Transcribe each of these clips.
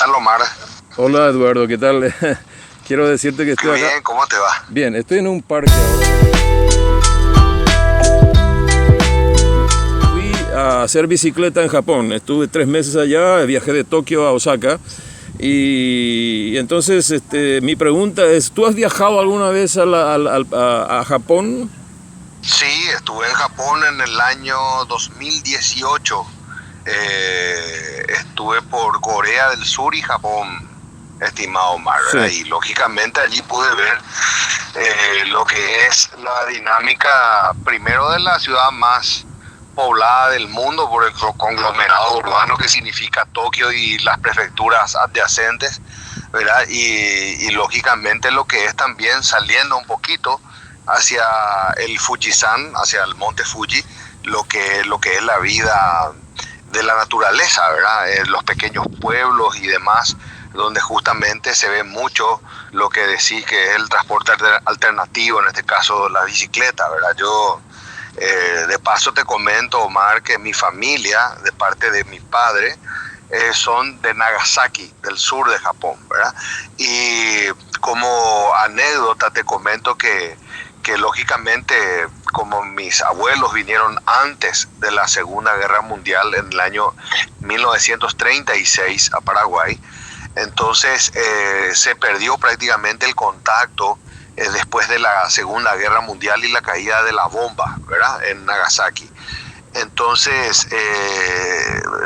tal, Omar? Hola Eduardo, ¿qué tal? Quiero decirte que Qué estoy acá. bien, ¿cómo te va? Bien, estoy en un parque ahora. Fui a hacer bicicleta en Japón. Estuve 3 meses allá, viajé de Tokio a Osaka. Y entonces mi pregunta es, ¿tú has viajado alguna vez a Japón? Sí, estuve en Japón en el año 2018. Estuve por Corea del Sur y Japón, estimado Omar, ¿verdad? Sí. Y lógicamente allí pude ver lo que es la dinámica, primero de la ciudad más poblada del mundo por el conglomerado urbano que significa Tokio y las prefecturas adyacentes, ¿verdad? Y lógicamente lo que es también saliendo un poquito hacia el Fujisan, hacia el monte Fuji, lo que es la vida de la naturaleza, ¿verdad? Los pequeños pueblos y demás, donde justamente se ve mucho lo que decís que es el transporte alternativo, en este caso la bicicleta, ¿verdad? Yo, de paso te comento, Omar, que mi familia, de parte de mi padre, son de Nagasaki, del sur de Japón, ¿verdad? Y como anécdota te comento que lógicamente, como mis abuelos vinieron antes de la Segunda Guerra Mundial en el año 1936 a Paraguay, entonces se perdió prácticamente el contacto después de la Segunda Guerra Mundial y la caída de la bomba, ¿verdad? En Nagasaki. Entonces,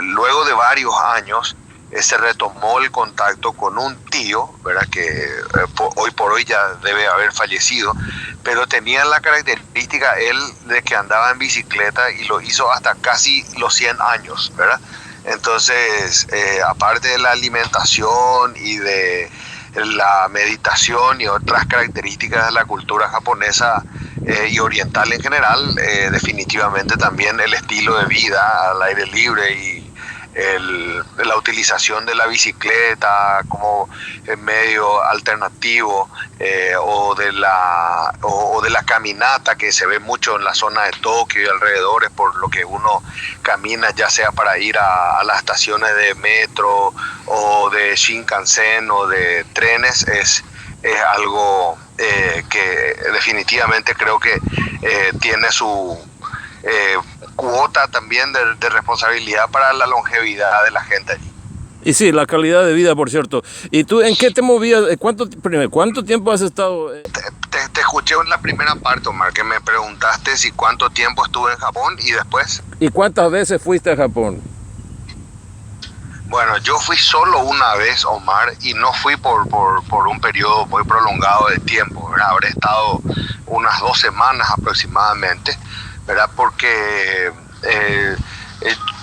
luego de varios años, se retomó el contacto con un tío, ¿verdad? Que hoy por hoy ya debe haber fallecido, pero tenía la característica él de que andaba en bicicleta y lo hizo hasta casi los 100 años, ¿verdad? Entonces, aparte de la alimentación y de la meditación y otras características de la cultura japonesa y oriental en general, definitivamente también el estilo de vida al aire libre y la utilización de la bicicleta como medio alternativo, o de la caminata que se ve mucho en la zona de Tokio y alrededores, por lo que uno camina ya sea para ir a las estaciones de metro o de Shinkansen o de trenes, es algo que definitivamente creo que tiene su cuota también de responsabilidad para la longevidad de la gente allí. Y sí, la calidad de vida, por cierto. ¿Y tú en qué te movías? Primero, ¿cuánto tiempo has estado? Te escuché en la primera parte, Omar, que me preguntaste si cuánto tiempo estuve en Japón y después. ¿Y cuántas veces fuiste a Japón? Bueno, yo fui solo una vez, Omar, y no fui por un periodo muy prolongado de tiempo, ¿verdad? Habré estado unas 2 semanas aproximadamente, ¿verdad? Porque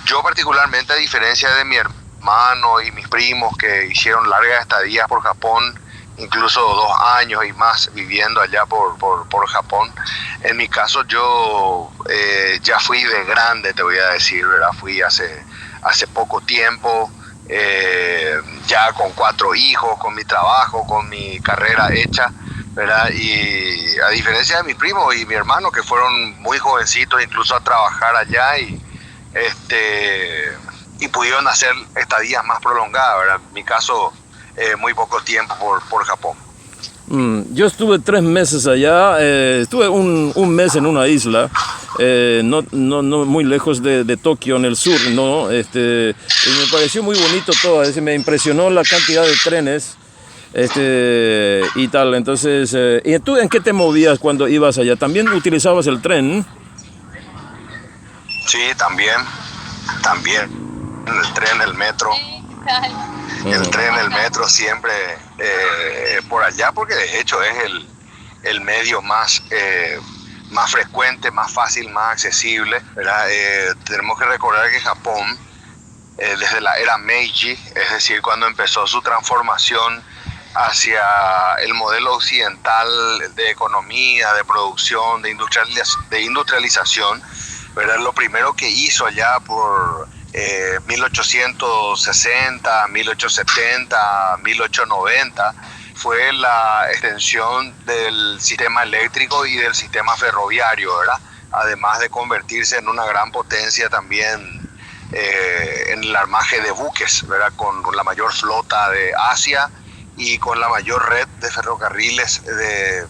yo particularmente, a diferencia de mi hermano y mis primos que hicieron largas estadías por Japón, incluso 2 años y más viviendo allá por Japón, en mi caso yo ya fui de grande, te voy a decir, ¿verdad? Fui hace poco tiempo, ya con 4 hijos, con mi trabajo, con mi carrera hecha, ¿verdad? Y a diferencia de mi primo y mi hermano, que fueron muy jovencitos incluso a trabajar allá y pudieron hacer estadías más prolongadas, ¿verdad? En mi caso, muy poco tiempo por Japón. Yo estuve 3 meses allá, estuve un mes en una isla, no muy lejos de Tokio, en el sur, ¿no? Y me pareció muy bonito todo, me impresionó la cantidad de trenes, y tal. Entonces, ¿y tú en qué te movías cuando ibas allá? ¿También utilizabas el tren? Sí, también, el tren, el metro. El tren, el metro siempre por allá, porque de hecho es el medio más frecuente, más fácil, más accesible, ¿verdad? Tenemos que recordar que Japón, desde la era Meiji, es decir, cuando empezó su transformación hacia el modelo occidental de economía, de producción, de industrialización, ¿verdad? Lo primero que hizo allá por 1860, 1870, 1890 fue la extensión del sistema eléctrico y del sistema ferroviario, ¿verdad? Además de convertirse en una gran potencia también en el armaje de buques, ¿verdad? Con la mayor flota de Asia y con la mayor red de ferrocarriles de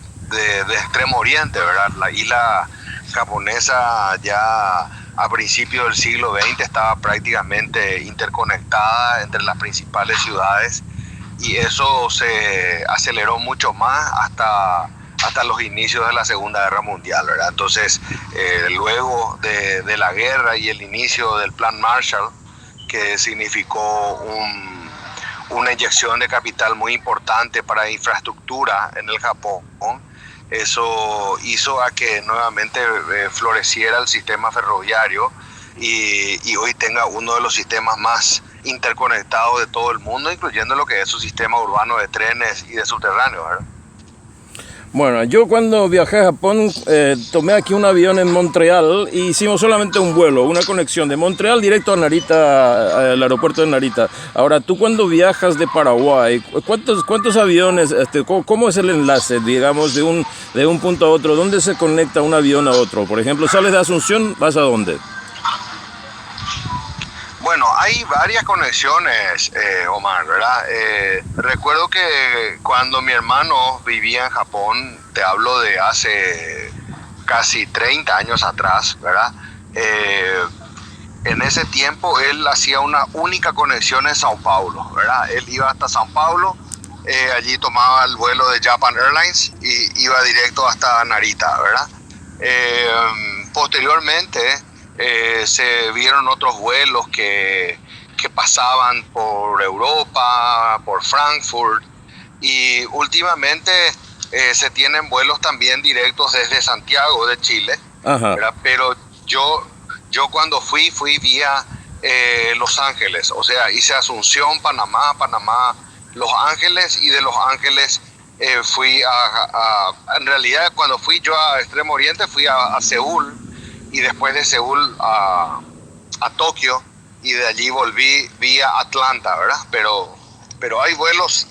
Extremo Oriente, ¿verdad? La isla japonesa ya a principios del siglo XX estaba prácticamente interconectada entre las principales ciudades y eso se aceleró mucho más hasta los inicios de la Segunda Guerra Mundial, ¿verdad? Entonces, luego de la guerra y el inicio del Plan Marshall, que significó una inyección de capital muy importante para infraestructura en el Japón, eso hizo a que nuevamente floreciera el sistema ferroviario y hoy tenga uno de los sistemas más interconectados de todo el mundo, incluyendo lo que es su sistema urbano de trenes y de subterráneos, ¿verdad? Bueno, yo cuando viajé a Japón tomé aquí un avión en Montreal y hicimos solamente un vuelo, una conexión de Montreal directo a Narita, al aeropuerto de Narita. Ahora, tú cuando viajas de Paraguay, ¿cuántos aviones, cómo es el enlace, digamos, de un punto a otro? ¿Dónde se conecta un avión a otro? Por ejemplo, sales de Asunción, ¿vas a dónde? Bueno, hay varias conexiones, Omar, ¿verdad? Recuerdo que cuando mi hermano vivía en Japón, te hablo de hace casi 30 años atrás, ¿verdad? En ese tiempo él hacía una única conexión en Sao Paulo, ¿verdad? Él iba hasta Sao Paulo, allí tomaba el vuelo de Japan Airlines y iba directo hasta Narita, ¿verdad? Posteriormente se vieron otros vuelos que pasaban por Europa, por Frankfurt, y últimamente se tienen vuelos también directos desde Santiago de Chile, ¿verdad? Pero yo cuando fui vía Los Ángeles, o sea, hice Asunción, Panamá, Los Ángeles, y de Los Ángeles fui en realidad cuando fui yo a Extremo Oriente fui a Seúl, y después de Seúl a Tokio, y de allí volví vía Atlanta, ¿verdad? Pero hay vuelos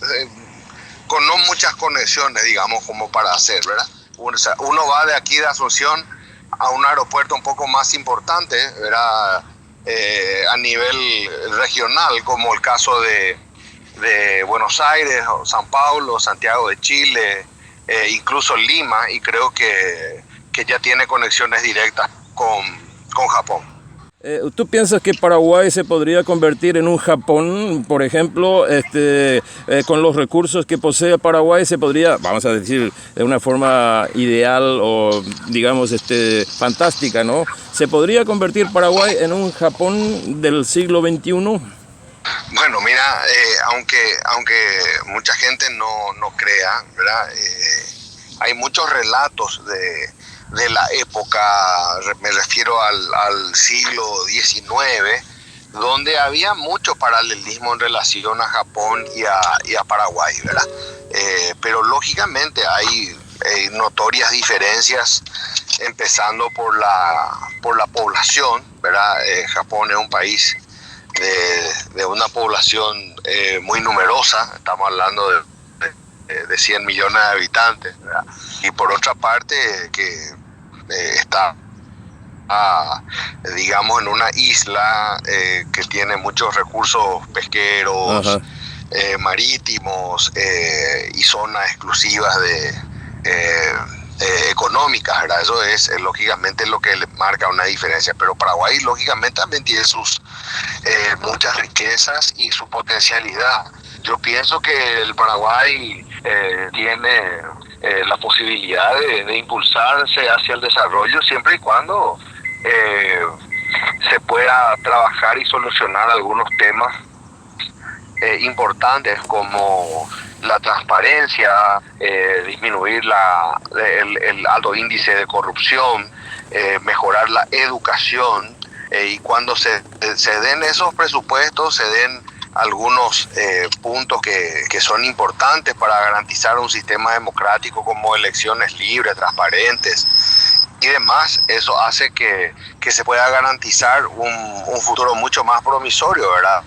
con no muchas conexiones, digamos, como para hacer, ¿verdad? O sea, uno va de aquí de Asunción a un aeropuerto un poco más importante, ¿verdad? A nivel regional, como el caso de Buenos Aires, San Paulo, Santiago de Chile, incluso Lima, y creo que ya tiene conexiones directas con Japón. ¿Tú piensas que Paraguay se podría convertir en un Japón, por ejemplo, con los recursos que posee Paraguay, se podría, vamos a decir, de una forma ideal o, digamos, fantástica, ¿no? ¿Se podría convertir Paraguay en un Japón del siglo XXI? Bueno, mira, aunque mucha gente no crea, ¿verdad? Hay muchos relatos de la época, me refiero al siglo XIX, donde había mucho paralelismo en relación a Japón y a Paraguay, ¿verdad? Pero lógicamente hay notorias diferencias, empezando por la población, ¿verdad? Japón es un país de una población muy numerosa, estamos hablando de 100 millones de habitantes, ¿verdad? Y por otra parte que está digamos en una isla que tiene muchos recursos pesqueros, marítimos, y zonas exclusivas económicas, ¿verdad? Eso es lógicamente lo que le marca una diferencia, pero Paraguay lógicamente también tiene sus muchas riquezas y su potencialidad. Yo pienso que el Paraguay tiene la posibilidad de impulsarse hacia el desarrollo siempre y cuando se pueda trabajar y solucionar algunos temas importantes como la transparencia, disminuir el alto índice de corrupción, mejorar la educación, y cuando se den esos presupuestos, se den algunos puntos que son importantes para garantizar un sistema democrático como elecciones libres, transparentes y demás, eso hace que se pueda garantizar un futuro mucho más promisorio, ¿verdad?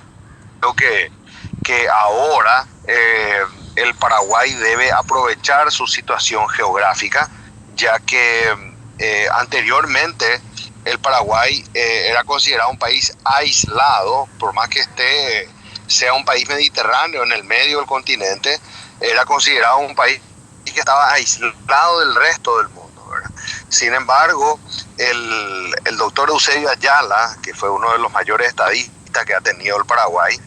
Creo que ahora el Paraguay debe aprovechar su situación geográfica, ya que anteriormente el Paraguay era considerado un país aislado, por más que sea un país mediterráneo en el medio del continente, era considerado un país que estaba aislado del resto del mundo, ¿verdad? Sin embargo, el doctor Eusebio Ayala, que fue uno de los mayores estadistas que ha tenido el Paraguay,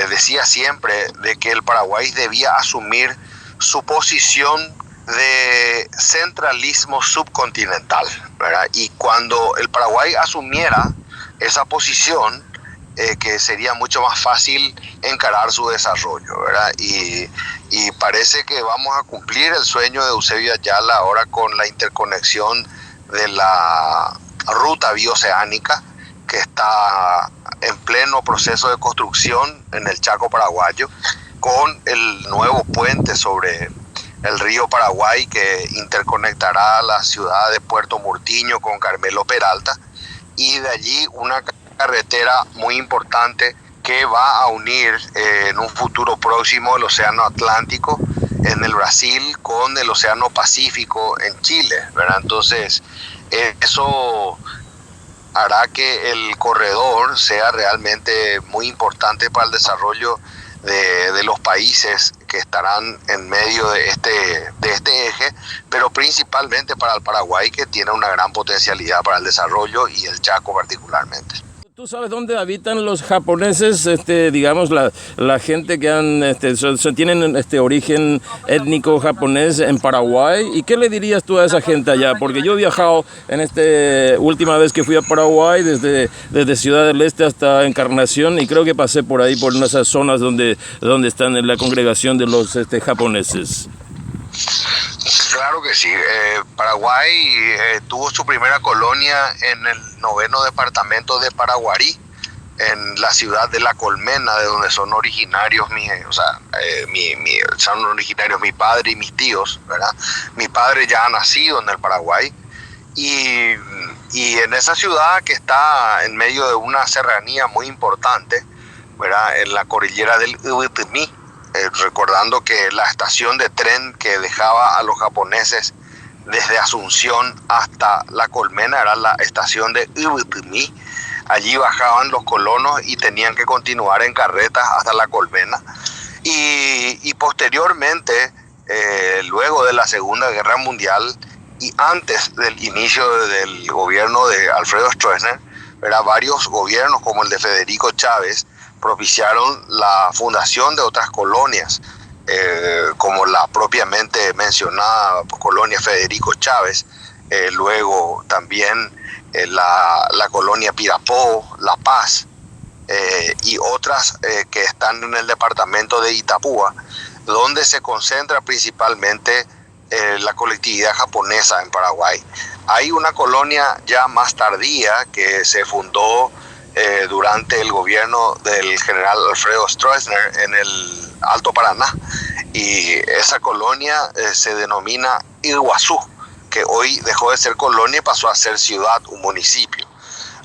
decía siempre de que el Paraguay debía asumir su posición de centralismo subcontinental, ¿verdad? Y cuando el Paraguay asumiera esa posición, que sería mucho más fácil encarar su desarrollo, ¿verdad? Y parece que vamos a cumplir el sueño de Eusebio Ayala ahora con la interconexión de la ruta bioceánica que está en pleno proceso de construcción en el Chaco paraguayo, con el nuevo puente sobre el río Paraguay que interconectará la ciudad de Puerto Murtiño con Carmelo Peralta, y de allí una carretera muy importante que va a unir en un futuro próximo el Océano Atlántico en el Brasil con el Océano Pacífico en Chile, ¿verdad? Entonces, eso hará que el corredor sea realmente muy importante para el desarrollo de los países que estarán en medio de este eje, pero principalmente para el Paraguay, que tiene una gran potencialidad para el desarrollo, y el Chaco particularmente. ¿Tú sabes dónde habitan los japoneses, digamos, la gente que tienen origen étnico japonés en Paraguay? ¿Y qué le dirías tú a esa gente allá? Porque yo he viajado última vez que fui a Paraguay, desde Ciudad del Este hasta Encarnación, y creo que pasé por ahí, por esas zonas donde están en la congregación de los japoneses. Claro que sí. Paraguay tuvo su primera colonia en el 9º departamento de Paraguarí, en la ciudad de La Colmena, de donde son originarios son originarios mi padre y mis tíos, ¿verdad? Mi padre ya ha nacido en el Paraguay, y en esa ciudad, que está en medio de una serranía muy importante, ¿verdad? En la cordillera del Ubitimí, recordando que la estación de tren que dejaba a los japoneses desde Asunción hasta La Colmena era la estación de Ubitimí. Allí bajaban los colonos y tenían que continuar en carretas hasta La Colmena. Y posteriormente, luego de la Segunda Guerra Mundial y antes del inicio del gobierno de Alfredo Stroessner, varios gobiernos como el de Federico Chávez propiciaron la fundación de otras colonias, como la propiamente mencionada colonia Federico Chávez, luego también la colonia Pirapó, La Paz, y otras que están en el departamento de Itapúa, donde se concentra principalmente la colectividad japonesa en Paraguay. Hay una colonia ya más tardía que se fundó durante el gobierno del general Alfredo Stroessner en el Alto Paraná, y esa colonia se denomina Iguazú, que hoy dejó de ser colonia y pasó a ser ciudad, un municipio,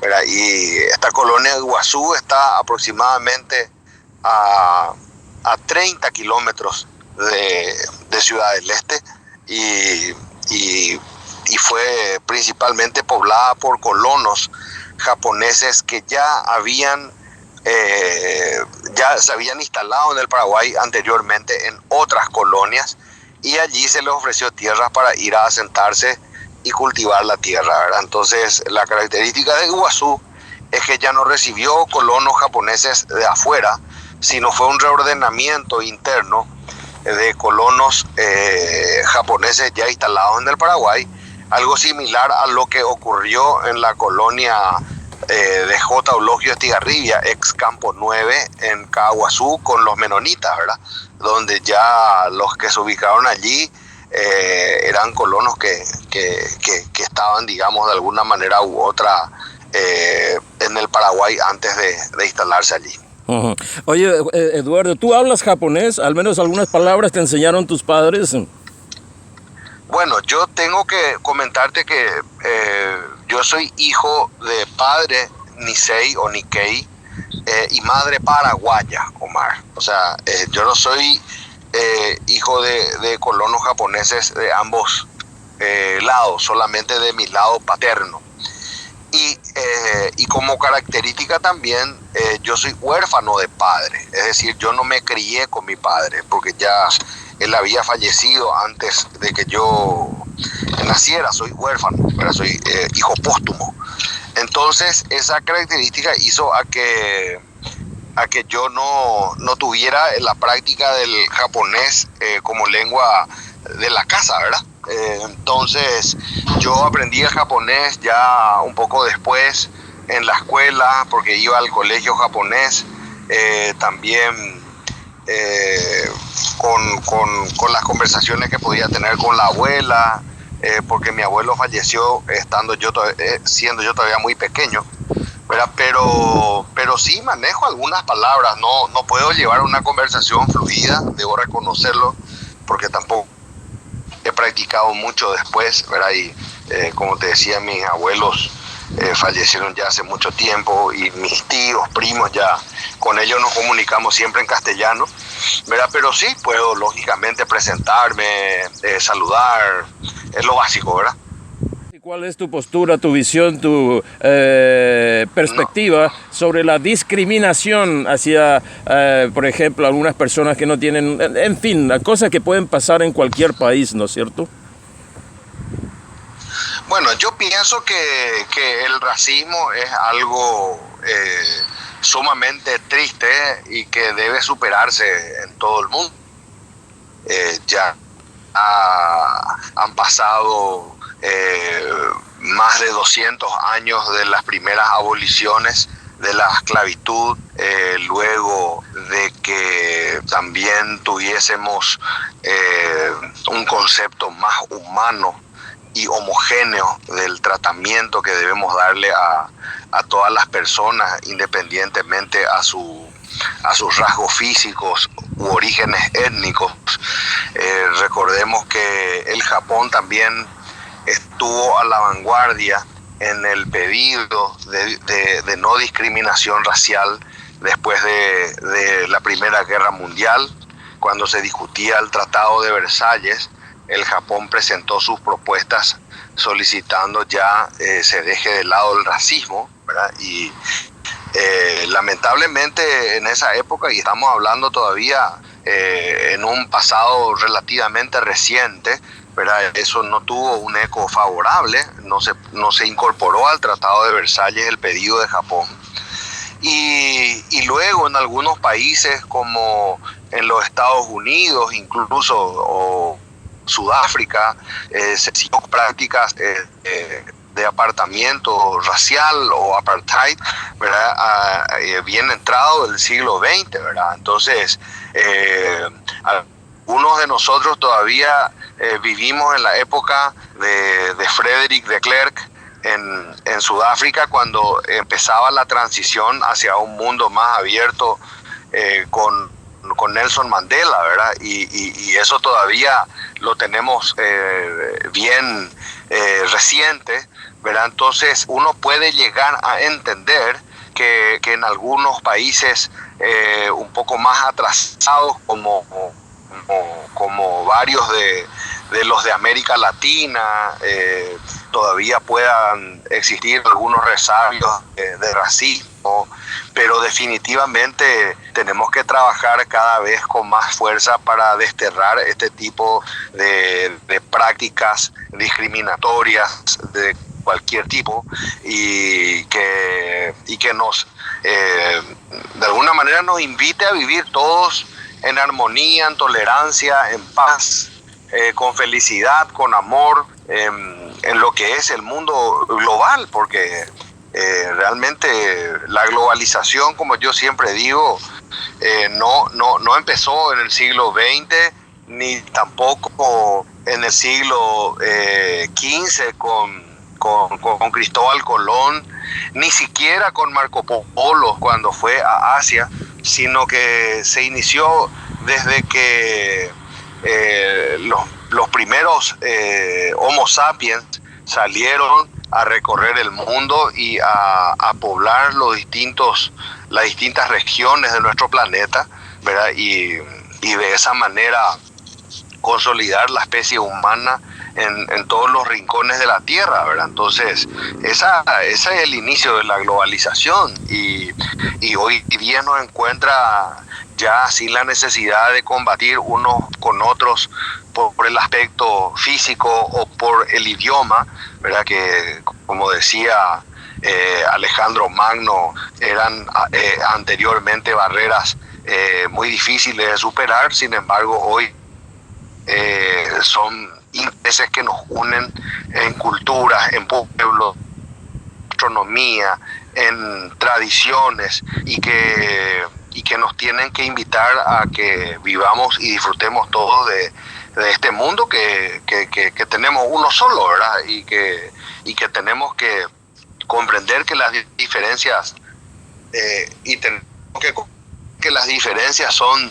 ¿verdad? Y esta colonia Iguazú está aproximadamente a 30 kilómetros de Ciudad del Este, y fue principalmente poblada por colonos japoneses que ya se habían instalado en el Paraguay anteriormente en otras colonias, y allí se les ofreció tierras para ir a asentarse y cultivar la tierra, ¿verdad? Entonces, la característica de Iguazú es que ya no recibió colonos japoneses de afuera, sino fue un reordenamiento interno de colonos japoneses ya instalados en el Paraguay, algo similar a lo que ocurrió en la colonia de J. Eulogio Estigarribia, ex Campo 9 en Caguazú, con los menonitas, ¿verdad? Donde ya los que se ubicaron allí eran colonos que estaban, digamos, de alguna manera u otra en el Paraguay antes de instalarse allí. Uh-huh. Oye, Eduardo, ¿tú hablas japonés? Al menos algunas palabras te enseñaron tus padres. Bueno, yo tengo que comentarte que yo soy hijo de padre Nisei o Nikkei y madre paraguaya, Omar. O sea, yo no soy hijo de colonos japoneses de ambos lados, solamente de mi lado paterno. Y como característica también, yo soy huérfano de padre, es decir, yo no me crié con mi padre, porque ya él había fallecido antes de que yo naciera, soy huérfano, pero soy hijo póstumo. Entonces, esa característica hizo a que yo no tuviera la práctica del japonés como lengua de la casa, ¿verdad? Entonces yo aprendí el japonés ya un poco después en la escuela, porque iba al colegio japonés, también con las conversaciones que podía tener con la abuela, porque mi abuelo falleció estando siendo yo todavía muy pequeño, ¿verdad? Pero sí manejo algunas palabras, no puedo llevar una conversación fluida, debo reconocerlo, porque tampoco he practicado mucho después, ¿verdad? Y como te decía, mis abuelos fallecieron ya hace mucho tiempo, y mis tíos, primos, ya con ellos nos comunicamos siempre en castellano, ¿verdad? Pero sí puedo lógicamente presentarme, saludar, es lo básico, ¿verdad? ¿Cuál es tu postura, tu visión, tu perspectiva sobre la discriminación hacia, por ejemplo, algunas personas que no tienen, en fin, las cosas que pueden pasar en cualquier país, ¿no es cierto? Bueno, yo pienso que el racismo es algo sumamente triste y que debe superarse en todo el mundo. Ya han pasado más de 200 años de las primeras aboliciones de la esclavitud, luego de que también tuviésemos un concepto más humano y homogéneo del tratamiento que debemos darle a todas las personas, independientemente a sus rasgos físicos u orígenes étnicos. Recordemos que el Japón también estuvo a la vanguardia en el pedido de no discriminación racial después de la Primera Guerra Mundial. Cuando se discutía el Tratado de Versalles, el Japón presentó sus propuestas solicitando ya se deje de lado el racismo, ¿verdad? Y lamentablemente en esa época, y estamos hablando todavía en un pasado relativamente reciente, ¿verdad? Eso no tuvo un eco favorable, no se incorporó al Tratado de Versalles el pedido de Japón. Y luego en algunos países como en los Estados Unidos, incluso, o Sudáfrica, se siguió prácticas de apartamiento racial o apartheid, ¿verdad? Bien entrado del siglo XX, ¿verdad? Entonces, algunos de nosotros todavía vivimos en la época de Frederick de Klerk en Sudáfrica, cuando empezaba la transición hacia un mundo más abierto con Nelson Mandela, ¿verdad? Y eso todavía lo tenemos bien reciente, ¿verdad? Entonces uno puede llegar a entender que en algunos países un poco más atrasados, como varios de los de América Latina, todavía puedan existir algunos resabios de racismo, pero definitivamente tenemos que trabajar cada vez con más fuerza para desterrar este tipo de prácticas discriminatorias de cualquier tipo, y que nos de alguna manera nos invite a vivir todos en armonía, en tolerancia, en paz, con felicidad, con amor, en lo que es el mundo global, porque realmente la globalización, como yo siempre digo, no empezó en el siglo XX, ni tampoco en el siglo XV con Cristóbal Colón, ni siquiera con Marco Polo cuando fue a Asia, sino que se inició desde que los primeros Homo sapiens salieron a recorrer el mundo y a poblar las distintas regiones de nuestro planeta, ¿verdad? Y de esa manera consolidar la especie humana en todos los rincones de la tierra, ¿verdad? Entonces, ese es el inicio de la globalización y hoy día nos encuentra ya sin la necesidad de combatir unos con otros por el aspecto físico o por el idioma, ¿verdad? Que, como decía Alejandro Magno, eran anteriormente barreras muy difíciles de superar. Sin embargo, hoy son intereses que nos unen en culturas, en pueblos, gastronomía, en tradiciones y que nos tienen que invitar a que vivamos y disfrutemos todos de este mundo que tenemos uno solo, ¿verdad? Y que tenemos que comprender que las diferencias que las diferencias son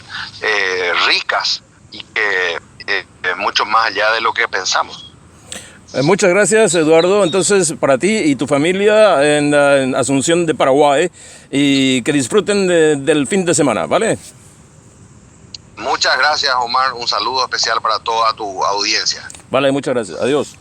ricas y que mucho más allá de lo que pensamos. Muchas gracias, Eduardo. Entonces, para ti y tu familia en Asunción de Paraguay, y que disfruten del fin de semana, ¿vale? Muchas gracias, Omar. Un saludo especial para toda tu audiencia. Vale, muchas gracias. Adiós.